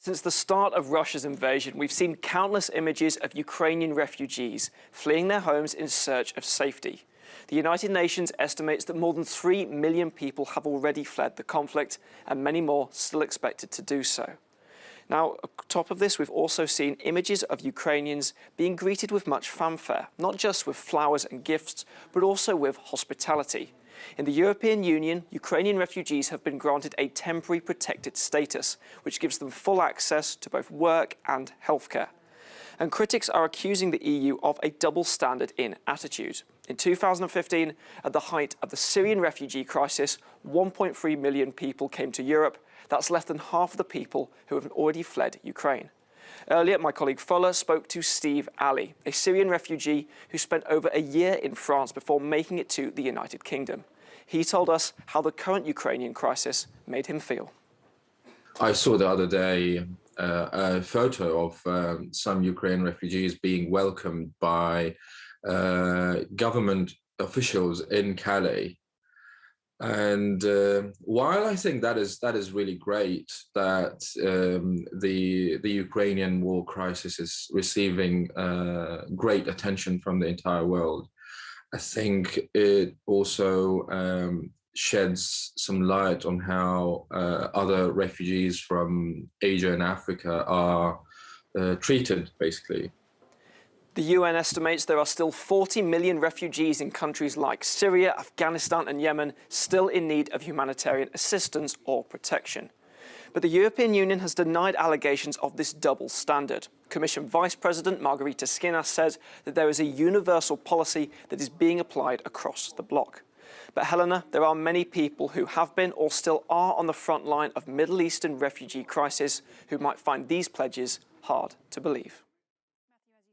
Since the start of Russia's invasion, we've seen countless images of Ukrainian refugees fleeing their homes in search of safety. The United Nations estimates that more than 3 million people have already fled the conflict, and many more still expected to do so. Now, on top of this, we've also seen images of Ukrainians being greeted with much fanfare, not just with flowers and gifts, but also with hospitality. In the European Union, Ukrainian refugees have been granted a temporary protected status, which gives them full access to both work and healthcare. And critics are accusing the EU of a double standard in attitude. In 2015, at the height of the Syrian refugee crisis, 1.3 million people came to Europe. That's less than half of the people who have already fled Ukraine. Earlier, my colleague Fuller spoke to Steve Ali, a Syrian refugee who spent over a year in France before making it to the United Kingdom. He told us how the current Ukrainian crisis made him feel. I saw the other day a photo of some Ukrainian refugees being welcomed by government officials in Calais. And while I think that is really great that the Ukrainian war crisis is receiving great attention from the entire world, I think it also sheds some light on how other refugees from Asia and Africa are treated, basically. The UN estimates there are still 40 million refugees in countries like Syria, Afghanistan and Yemen still in need of humanitarian assistance or protection. But the European Union has denied allegations of this double standard. Commission Vice President Margarita Schinas says that there is a universal policy that is being applied across the bloc. But Helena, there are many people who have been or still are on the front line of Middle Eastern refugee crisis who might find these pledges hard to believe.